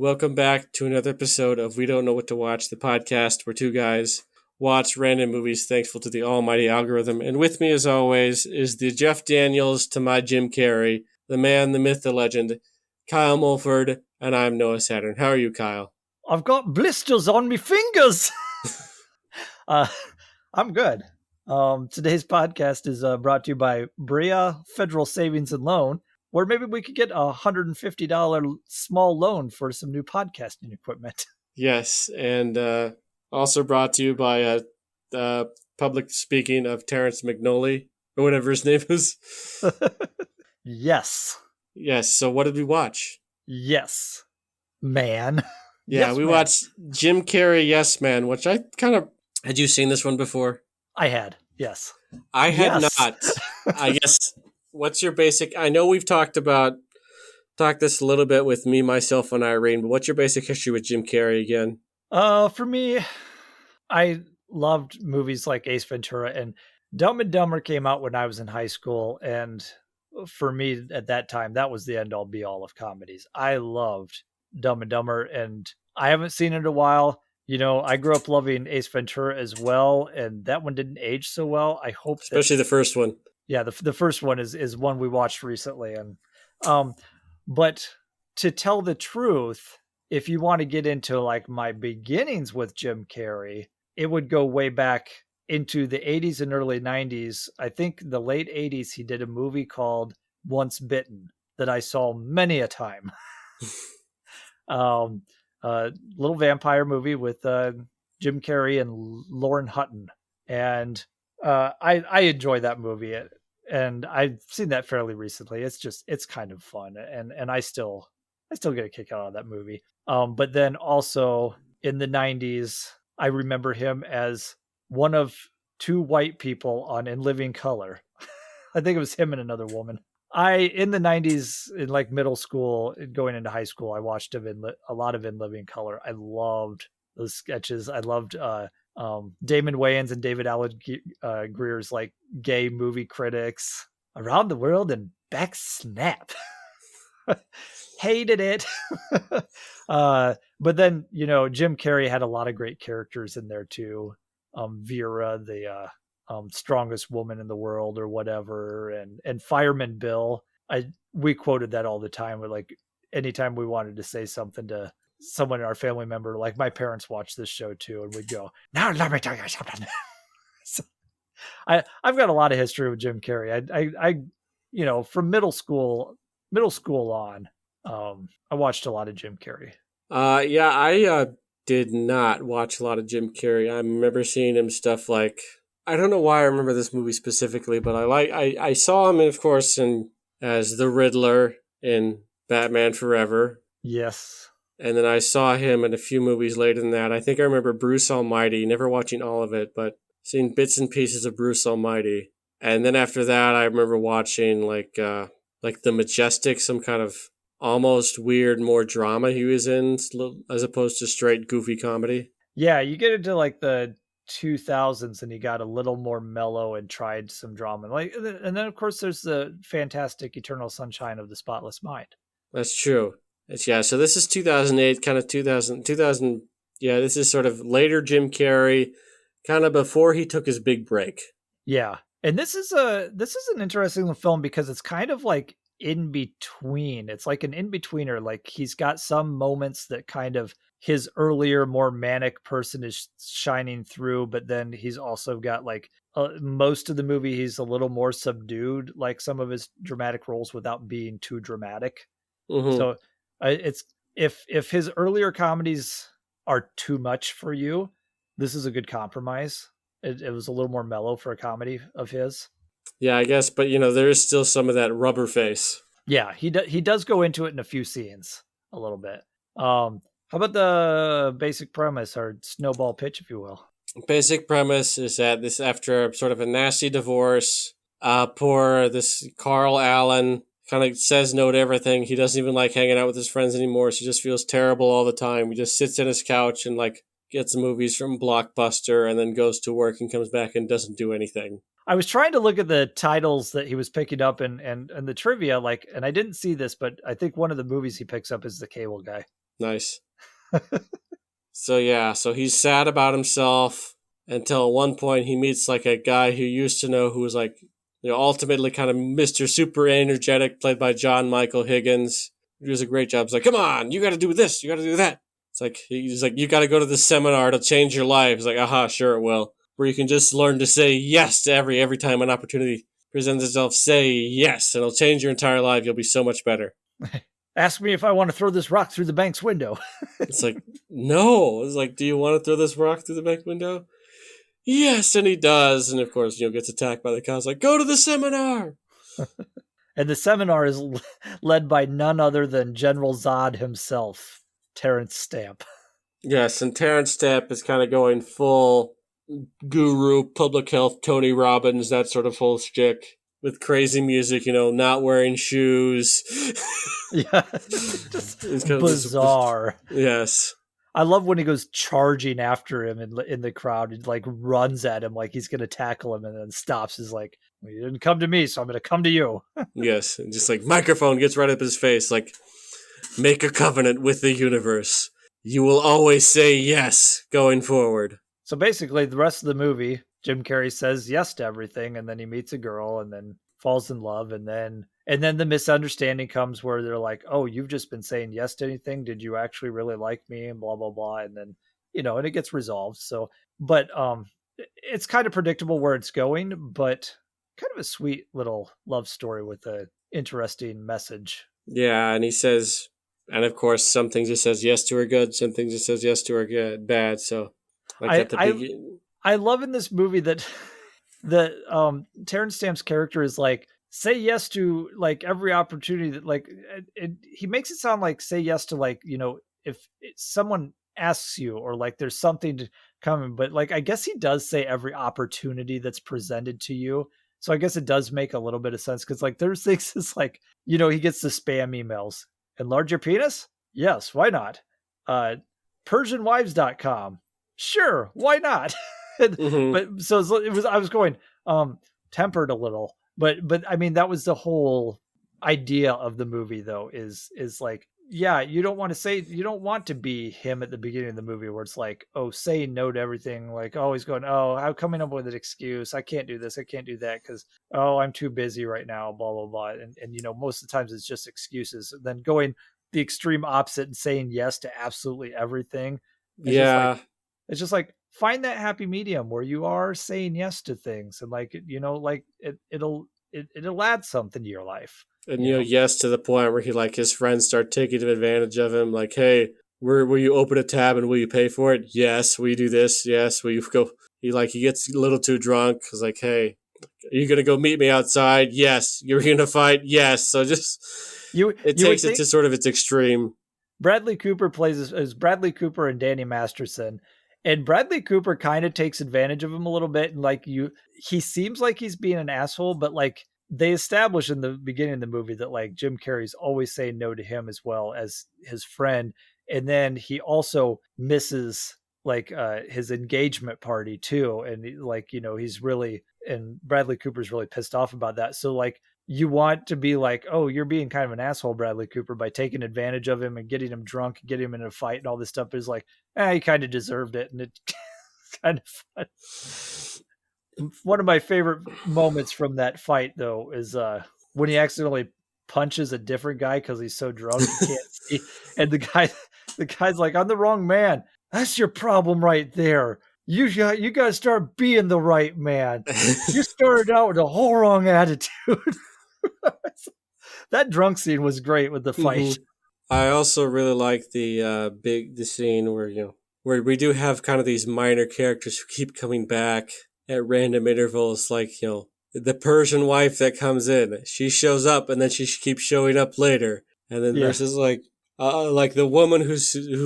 Welcome back to another episode of We Don't Know What to Watch, the podcast where two guys watch random movies thankful to the almighty algorithm. And with me, as always, is the Jeff Daniels to my Jim Carrey, the man, the myth, the legend, Kyle Mulford, and I'm Noah Saturn. How are you, Kyle? I've got blisters on me fingers. I'm good. Today's podcast is brought to you by Brea Federal Savings and Loan, where maybe we could get a $150 small loan for some new podcasting equipment. Yes, and also brought to you by public speaking of Terrence McNally, or whatever his name is. Yes. Yes, so what did we watch? Yes, man. Yeah, Yes, we man. watched Jim Carrey, Yes Man, which I kind of... Had you seen this one before? I had, yes. I had Yes. not. I guess, what's your basic... I know we've talked this a little bit with me, myself, and Irene, but what's your basic history with Jim Carrey again? For me, I loved movies like Ace Ventura, and Dumb and Dumber came out when I was in high school, and for me at that time, that was the end-all be-all of comedies. I loved Dumb and Dumber, and I haven't seen it in a while. You know, I grew up loving Ace Ventura as well, and that one didn't age so well. I hope Especially the first one. Yeah, the first one is one we watched recently, and but to tell the truth, if you want to get into like my beginnings with Jim Carrey, it would go way back into the 80s and early 90s. I think the late 80s he did a movie called Once Bitten that I saw many a time. Little vampire movie with Jim Carrey and Lauren Hutton, and I enjoy that movie, and I've seen that fairly recently. It's kind of fun, and I still get a kick out of that movie. But then also in the 90s, I remember him as one of two white people on In Living Color. I think it was him and another woman. In the 90s, in like middle school, going into high school, I watched him in a lot of In Living Color. I loved those sketches. I loved Damon Wayans and David Allen Greer's like gay movie critics. Around the World and Back Snap. Hated it. But then, you know, Jim Carrey had a lot of great characters in there too. Vera, the strongest woman in the world or whatever, and Fireman Bill. We quoted that all the time. With like anytime we wanted to say something to someone in our family member, like my parents watched this show too, and we'd go, "Now let me tell you something." So, I've got a lot of history with Jim Carrey. I you know, from middle school on, I watched a lot of Jim Carrey. Yeah, I did not watch a lot of Jim Carrey. I remember seeing him stuff like... I don't know why I remember this movie specifically, but I saw him, of course, as the Riddler in Batman Forever. Yes. And then I saw him in a few movies later than that. I think I remember Bruce Almighty, never watching all of it, but seeing bits and pieces of Bruce Almighty. And then after that, I remember watching like The Majestic, some kind of almost weird, more drama he was in, as opposed to straight goofy comedy. Yeah, you get into like the 2000s and he got a little more mellow and tried some drama. Like, and then of course there's the fantastic Eternal Sunshine of the Spotless Mind. That's true. So this is 2008, kind of 2000. Yeah, this is sort of later Jim Carrey, kind of before he took his big break. Yeah. And this is an interesting film because it's kind of like in between. It's like an in-betweener. Like he's got some moments that kind of his earlier, more manic person is shining through, but then he's also got like most of the movie, he's a little more subdued, like some of his dramatic roles without being too dramatic. Mm-hmm. So it's if his earlier comedies are too much for you, this is a good compromise. It was a little more mellow for a comedy of his. Yeah, I guess, but you know, there is still some of that rubber face. Yeah, he does go into it in a few scenes a little bit. How about the basic premise, or snowball pitch, if you will? Basic premise is that this, after sort of a nasty divorce, poor this Carl Allen kind of says no to everything. He doesn't even like hanging out with his friends anymore. So he just feels terrible all the time. He just sits in his couch and like gets movies from Blockbuster and then goes to work and comes back and doesn't do anything. I was trying to look at the titles that he was picking up and the trivia, like, and I didn't see this, but I think one of the movies he picks up is The Cable Guy. Nice. So he's sad about himself until at one point he meets like a guy who used to know, who was like, ultimately kind of Mr. Super Energetic, played by John Michael Higgins. He does a great job. He's like, come on, you got to do this, you got to do that. It's like, he's like, you got to go to this seminar to change your life. He's like, aha, sure it will. Where you can just learn to say yes to every time an opportunity presents itself. Say yes, and it'll change your entire life. You'll be so much better. Ask me if I want to throw this rock through the bank's window. It's like, no. It's like, do you want to throw this rock through the bank window? Yes, and he does. And of course, gets attacked by the cops. Like, go to the seminar. And the seminar is led by none other than General Zod himself, Terrence Stamp. Yes, and Terrence Stamp is kind of going full guru, public health, Tony Robbins, that sort of whole shtick. With crazy music, not wearing shoes. Yeah. Just bizarre. Yes. I love when he goes charging after him in the crowd and like runs at him like he's going to tackle him and then stops. Is like, well, you didn't come to me, so I'm going to come to you. Yes. And just like microphone gets right up his face. Like, make a covenant with the universe. You will always say yes going forward. So basically the rest of the movie, Jim Carrey says yes to everything, and then he meets a girl and then falls in love, and then the misunderstanding comes where they're like, oh, you've just been saying yes to anything. Did you actually really like me? And blah, blah, blah. And then, and it gets resolved. So, but it's kind of predictable where it's going, but kind of a sweet little love story with a interesting message. Yeah. And he says, and of course, some things he says yes to are good. Some things he says yes to are good, bad. So like at the beginning. I love in this movie that Terrence Stamp's character is like, say yes to like every opportunity that like he makes it sound like say yes to like, if someone asks you or like there's something to come, but like I guess he does say every opportunity that's presented to you. So I guess it does make a little bit of sense because like there's things it's like, he gets the spam emails. Enlarge your penis? Yes, why not? PersianWives.com. Sure, why not? But so it was. I was going tempered a little, but I mean that was the whole idea of the movie, though. Is like, yeah, you don't want to be him at the beginning of the movie where it's like, oh, saying no to everything, like always going, oh, I'm coming up with an excuse. I can't do this. I can't do that because I'm too busy right now. Blah blah blah. And most of the times it's just excuses. And then going the extreme opposite and saying yes to absolutely everything. It's just like find that happy medium where you are saying yes to things and like, it'll add something to your life. And, yes, to the point where his friends start taking advantage of him. Like, hey, will you open a tab and will you pay for it? Yes. Will you do this? Yes. Will you go? He gets a little too drunk. He's like, hey, are you going to go meet me outside? Yes. You're going to fight? Yes. So just, it takes it to sort of its extreme. Bradley Cooper plays as Bradley Cooper and Danny Masterson. And Bradley Cooper kind of takes advantage of him a little bit. And he seems like he's being an asshole, but like they establish in the beginning of the movie that like Jim Carrey's always saying no to him as well as his friend. And then he also misses like his engagement party too. And he's really, and Bradley Cooper's really pissed off about that. So like, you want to be like, oh, you're being kind of an asshole, Bradley Cooper, by taking advantage of him and getting him drunk, getting him in a fight and all this stuff. But it's like, he kind of deserved it. And it's kind of fun. One of my favorite moments from that fight, though, is when he accidentally punches a different guy because he's so drunk he can't see. And the guy's like, I'm the wrong man. That's your problem right there. You got to start being the right man. You started out with a whole wrong attitude. That drunk scene was great with the fight. Mm-hmm. I also really like the scene where we do have kind of these minor characters who keep coming back at random intervals, like the Persian wife that comes in, she shows up and then she keeps showing up later, and then versus like the woman who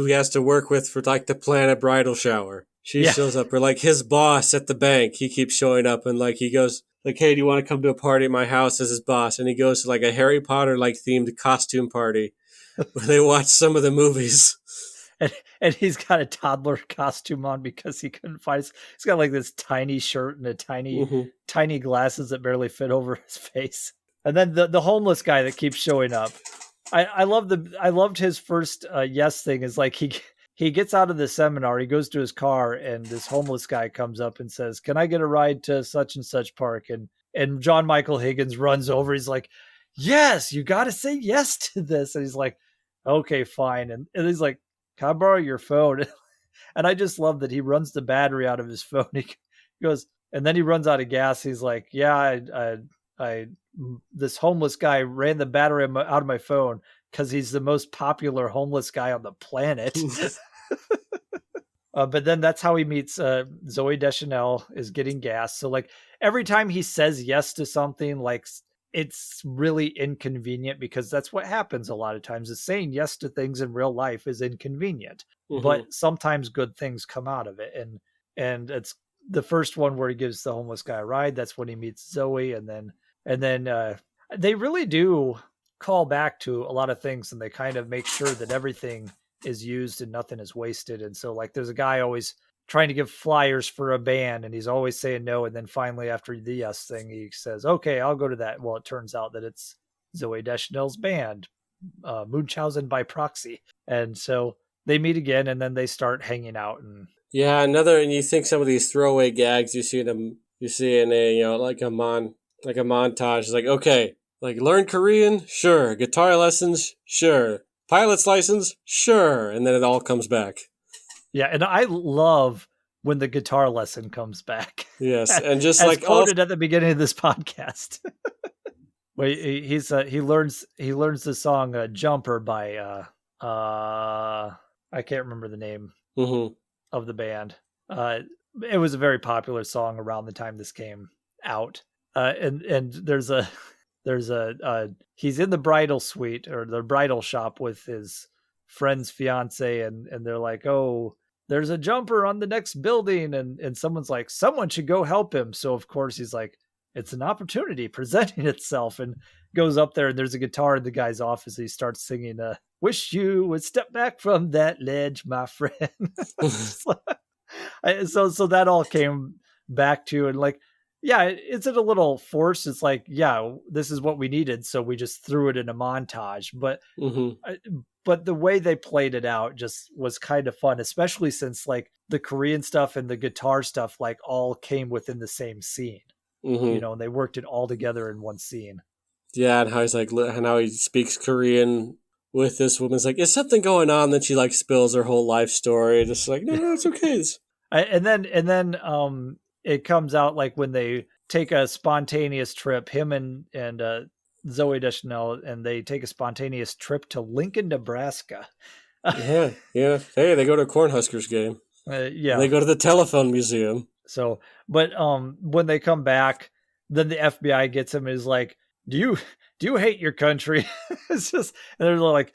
he has to work with for like to plan a bridal shower. She shows up, or like his boss at the bank, he keeps showing up and like he goes like, hey, do you want to come to a party at my house as his boss? And he goes to like a Harry Potter like themed costume party where they watch some of the movies. And he's got a toddler costume on because he couldn't find he's got like this tiny shirt and a tiny glasses that barely fit over his face. And then the homeless guy that keeps showing up. I loved his first yes thing is like he gets out of the seminar, he goes to his car, and this homeless guy comes up and says, "Can I get a ride to such and such park?" And John Michael Higgins runs over. He's like, "Yes, you got to say yes to this." And he's like, "Okay, fine." And he's like, "Can I borrow your phone?" And I just love that he runs the battery out of his phone. He goes, and then he runs out of gas. He's like, "Yeah, I this homeless guy ran the battery out of my phone because he's the most popular homeless guy on the planet." But then that's how he meets Zoe Deschanel is getting gas. So like every time he says yes to something, like it's really inconvenient because that's what happens a lot of times is saying yes to things in real life is inconvenient, but sometimes good things come out of it. And it's the first one where he gives the homeless guy a ride. That's when he meets Zoe. And then they really do call back to a lot of things, and they kind of make sure that everything is used and nothing is wasted. And so like there's a guy always trying to give flyers for a band and he's always saying no, and then finally after the yes thing he says, "Okay, I'll go to that." Well, it turns out that it's Zoe Deschanel's band, Munchausen by proxy. And so they meet again, and then they start hanging out. And Yeah, and you think some of these throwaway gags you see in a like a montage. It's like, okay, like learn Korean, sure. Guitar lessons, sure. Pilot's license, sure. And then it all comes back. yeah, and I love when the guitar lesson comes back. Yes, and just as like quoted at the beginning of this podcast. Wait, he learns the song "Jumper" by I can't remember the name of the band. It was a very popular song around the time this came out. And there's a he's in the bridal suite or the bridal shop with his friend's fiance, and they're like, "Oh, there's a jumper on the next building," and someone's like, "Someone should go help him." So of course he's like, it's an opportunity presenting itself, and goes up there, and there's a guitar in the guy's office. He starts singing, "Wish you would step back from that ledge, my friend." So that all came back to, and like, yeah, it's a little forced. It's like, yeah, this is what we needed, so we just threw it in a montage. But the way they played it out just was kind of fun, especially since like the Korean stuff and the guitar stuff like all came within the same scene, and they worked it all together in one scene. Yeah, and how he's like, and how he speaks Korean with this woman. It's like, is something going on? Then she like spills her whole life story. Just like, no, it's okay. And then it comes out like when they take a spontaneous trip, him and Zoe Deschanel, and they take a spontaneous trip to Lincoln, Nebraska. Yeah. Hey, they go to a Cornhuskers game. Yeah, they go to the telephone museum. So, but when they come back, then the FBI gets him. And is like, do you hate your country? It's just, and they're like,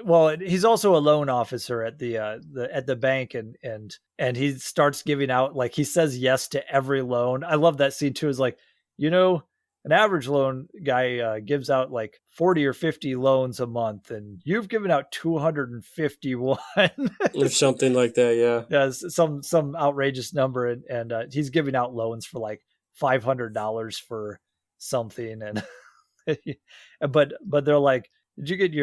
well, he's also a loan officer at the bank, and he starts giving out, like, he says yes to every loan. I love that scene too. Is like, an average loan guy gives out like 40 or 50 loans a month, and you've given out 251 or something like that. Yeah. Yeah. Some outrageous number. And he's giving out loans for like $500 for something. And, but they're like, did you get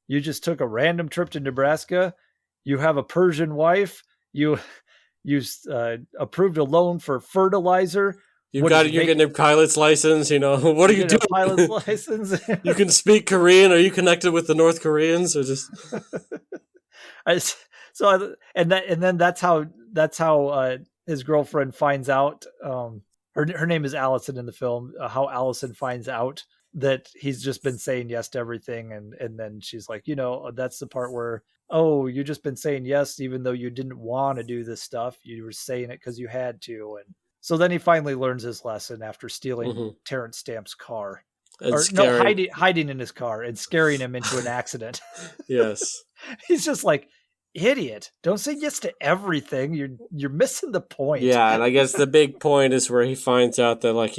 you just took a random trip to Nebraska. You have a Persian wife. You approved a loan for fertilizer. You're getting a pilot's license, what are you doing? A pilot's license. You can speak Korean. Are you connected with the North Koreans or just? And then that's how his girlfriend finds out. Her name is Allison in the film. How Allison finds out that he's just been saying yes to everything, and then she's like, that's the part where, oh, you just been saying yes even though you didn't want to do this stuff. You were saying it because you had to. And so then he finally learns his lesson after stealing Terrence Stamp's car. Hiding in his car and scaring him into an accident. Yes. He's just like, idiot, don't say yes to everything. You're missing the point. Yeah, and I guess the big point is where he finds out that, like,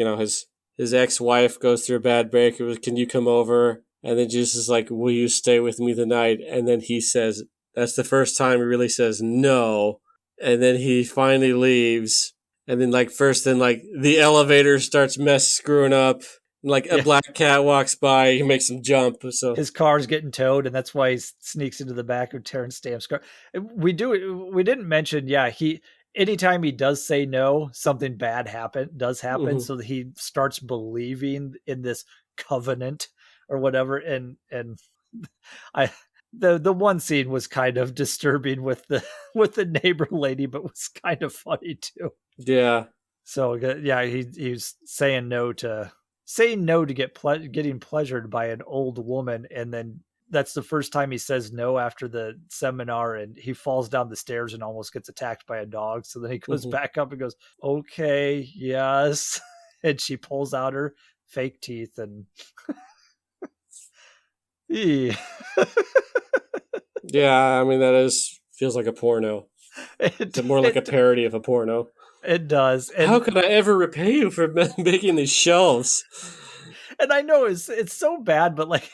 his ex-wife goes through a bad breakup. Can you come over? And then Jesus is like, will you stay with me tonight? And then he says, that's the first time he really says no. And then he finally leaves. And then the elevator starts screwing up. Like a Yeah. black cat walks by, he makes him jump. So His car's getting towed, and that's why he sneaks into the back of Terrence Stamp's car. We didn't mention, yeah, anytime he does say no, something bad does happen. mhm. So that he starts believing in this covenant or whatever. And I the one scene was kind of disturbing with the with the neighbor lady, but was kind of funny too. Yeah. So yeah, he's saying no to getting pleasured by an old woman, and then that's the first time he says no after the seminar, and he falls down the stairs and almost gets attacked by a dog. So then he goes Mhm. back up and goes, "Okay, yes," and she pulls out her fake teeth and. Eee. Yeah, I mean feels like a porno. it, It's more like a it parody of a porno. it does, How could I ever repay you for making these shelves? and I know it's so bad, but like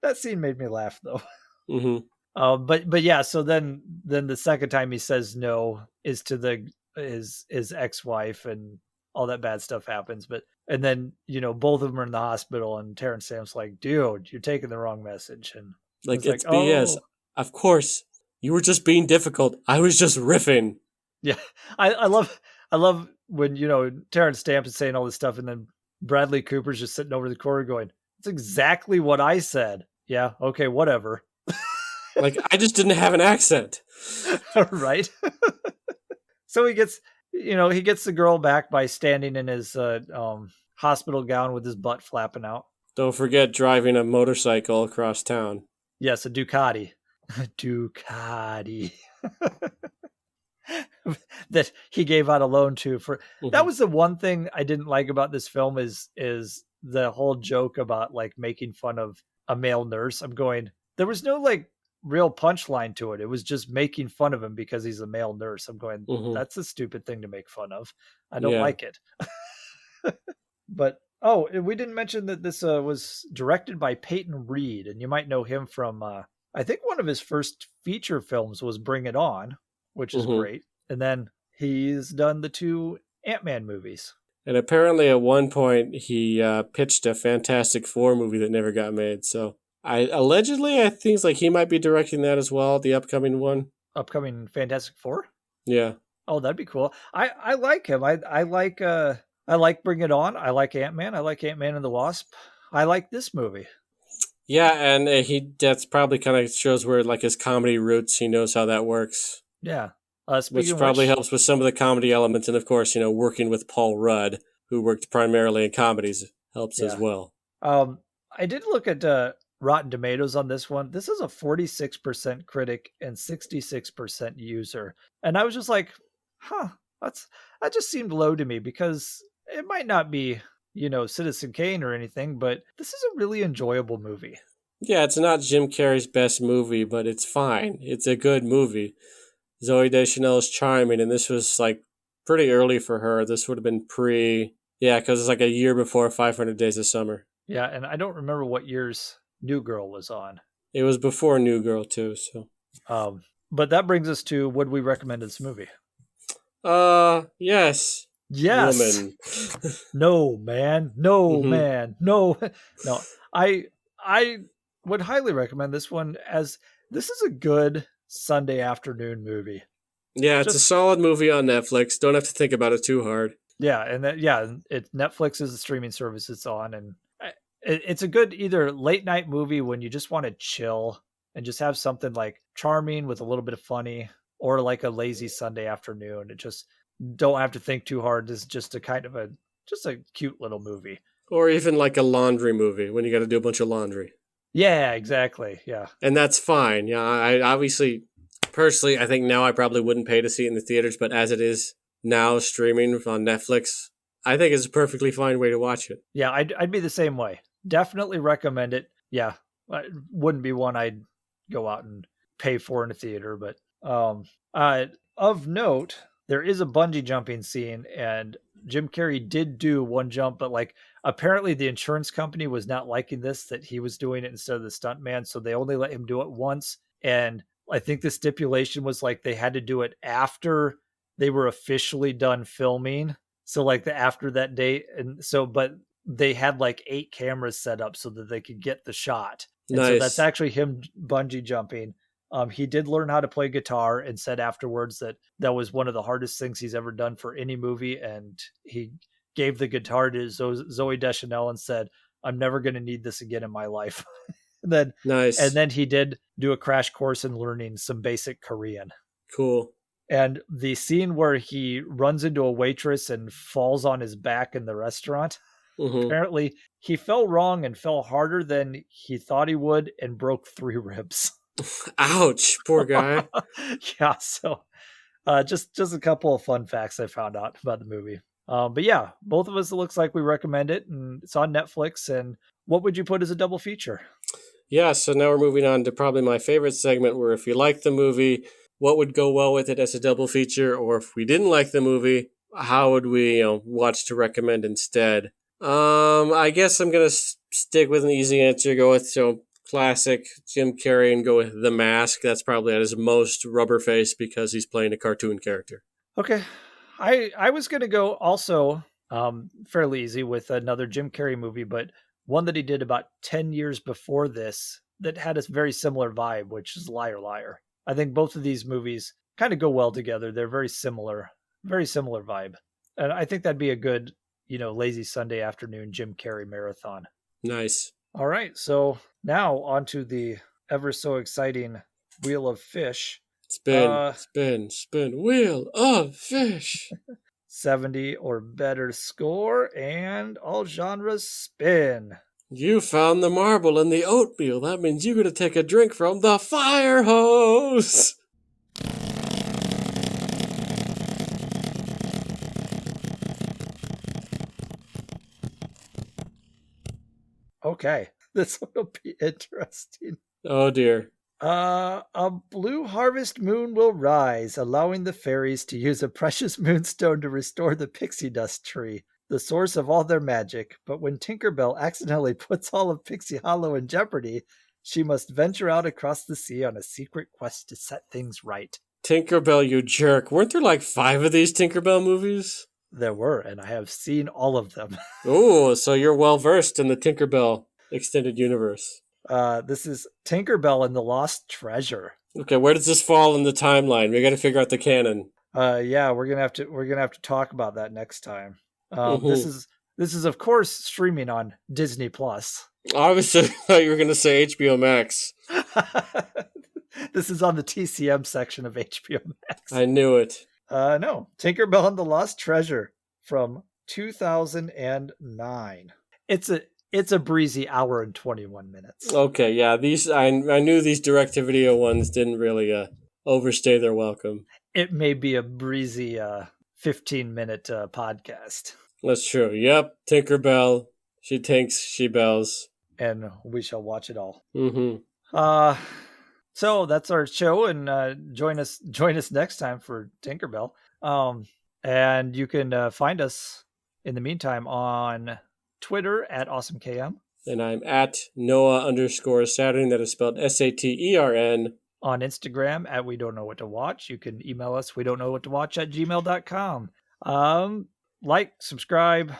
that scene made me laugh though. Hmm. But yeah, so then the second time he says no is to his ex-wife, and all that bad stuff happens. But and then both of them are in the hospital, and Terrence Stamp's like, "Dude, you're taking the wrong message," and Like it's like, it's BS. "Oh, Of course, you were just being difficult. I was just riffing. yeah." I love when Terrence Stamp is saying all this stuff, and then Bradley Cooper's just sitting over the corner going, "It's exactly what I said." Yeah, okay, whatever. Like I just didn't have an accent. Right. So he gets the girl back by standing in his hospital gown with his butt flapping out. Don't forget driving a motorcycle across town. Yes, a Ducati. Ducati. That he gave out a loan to. For that Hmm. was the one thing I didn't like about this film is the whole joke about like making fun of a male nurse. I'm going, there was no like real punchline to it. It was just making fun of him because he's a male nurse. I'm going, Hmm. that's a stupid thing to make fun of. I don't Yeah. like it. But oh, and we didn't mention that this was directed by Peyton Reed, and you might know him from I think one of his first feature films was Bring It On, which is Hmm. great. And then he's done the two Ant-Man movies. And apparently, at one point, he pitched a Fantastic Four movie that never got made. So, I think like he might be directing that as well, the upcoming one. Upcoming Fantastic Four. Yeah, Oh, that'd be cool. I like him. I like Bring It On. I like Ant-Man. I like Ant-Man and the Wasp. I like this movie. yeah, and that's probably kind of shows where like his comedy roots. He knows how that works, Yeah. Speaking which of probably which, helps with some of the comedy elements. And of course, working with Paul Rudd, who worked primarily in comedies, helps as yeah. well. I did look at Rotten Tomatoes on this one. This is a 46% critic and 66% user. And I was just like, huh, that just seemed low to me because it might not be, Citizen Kane or anything, but this is a really enjoyable movie. Yeah, it's not Jim Carrey's best movie, but it's fine. It's a good movie. Zoe Deschanel is charming, and this was like pretty early for her. This would have been yeah, because it's like a year before 500 Days of Summer. Yeah, and I don't remember what year's New Girl was on. It was before New Girl too, so. Um, but that brings us to, would we recommend this movie? Yes. Yes. Woman. No, man. No, Hmm. man. No. No. I would highly recommend this one, as this is a good Sunday afternoon movie. Yeah, it's a Just solid movie on Netflix. Don't have to think about it too hard. yeah, and Netflix is the streaming service it's on, and it's a good either late night movie when you just want to chill and just have something like charming with a little bit of funny, or like a lazy Sunday afternoon. It just don't have to think too hard. It's just a kind of just a cute little movie. Or even like a laundry movie when you got to do a bunch of laundry. Yeah, exactly. Yeah. And that's fine. Yeah, I obviously, personally, I think now I probably wouldn't pay to see it in the theaters, but as it is now streaming on Netflix, I think it's a perfectly fine way to watch it. Yeah, I'd be the same way. Definitely recommend it. Yeah, it wouldn't be one I'd go out and pay for in a theater, but of note, there is a bungee jumping scene, and Jim Carrey did do one jump, but like apparently the insurance company was not liking this, that he was doing it instead of the stuntman, so they only let him do it once. And I think the stipulation was like they had to do it after they were officially done filming. So like after that date, and so but they had like 8 cameras set up so that they could get the shot. And so that's Nice. actually him bungee jumping. He did learn how to play guitar and said afterwards that that was one of the hardest things he's ever done for any movie. And he gave the guitar to Zoe Deschanel and said, "I'm never going to need this again in my life." and Nice. then he did do a crash course in learning some basic Korean. Cool. And the scene where he runs into a waitress and falls on his back in the restaurant, Mm-hmm. apparently he fell wrong and fell harder than he thought he would and broke 3 ribs. Ouch. Poor guy. Yeah, so just a couple of fun facts I found out about the movie. But yeah, both of us, it looks like we recommend it, and it's on Netflix. And what would you put as a double feature? Yeah, so now we're moving on to probably my favorite segment, where if you like the movie, what would go well with it as a double feature? Or if we didn't like the movie, how would we watch to recommend instead? I guess I'm going to stick with an easy answer, go with classic Jim Carrey and go with The Mask. That's probably at his most rubber face because he's playing a cartoon character. Okay. I was going to go also fairly easy with another Jim Carrey movie, but one that he did about 10 years before this that had a very similar vibe, which is Liar Liar. I think both of these movies kind of go well together. They're very similar vibe. And I think that'd be a good, lazy Sunday afternoon Jim Carrey marathon. Nice. All right. So now on to the ever so exciting Wheel of Fish. Spin, wheel of fish. 70 or better score, and all genres spin. You found the marble in the oatmeal. That means you're going to take a drink from the fire hose. Okay, this will be interesting. Oh dear. A blue harvest moon will rise, allowing the fairies to use a precious moonstone to restore the pixie dust tree, the source of all their magic. But when Tinkerbell accidentally puts all of Pixie Hollow in jeopardy, she must venture out across the sea on a secret quest to set things right. Tinkerbell, you jerk. Weren't there like 5 of these Tinkerbell movies? There were, and I have seen all of them. Oh, so you're well versed in the Tinkerbell extended universe. This is Tinkerbell and the Lost Treasure. Okay, where does this fall in the timeline? We got to figure out the canon. Yeah, we're gonna have to talk about that next time. This is of course streaming on Disney Plus. Obviously, I thought you were going to say HBO Max. This is on the TCM section of HBO Max. I knew it. No, Tinkerbell and the Lost Treasure from 2009. It's a breezy hour and 21 minutes. Okay, yeah, these I knew these direct-to-video ones didn't really overstay their welcome. It may be a breezy 15-minute podcast. That's true. Yep, Tinkerbell. She tinks, she bells. And we shall watch it all. Mm-hmm. So that's our show, and join us next time for Tinkerbell. And you can find us in the meantime on Twitter at AwesomeKM. And I'm at Noah_Saturn. That is spelled SATERN. On Instagram at We Don't Know What to Watch. You can email us, we don't know what to watch at gmail.com. Like, subscribe,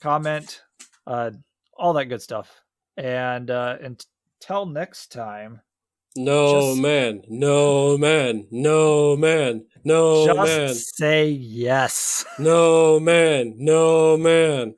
comment, all that good stuff. And until next time. No man. Just say yes. No man.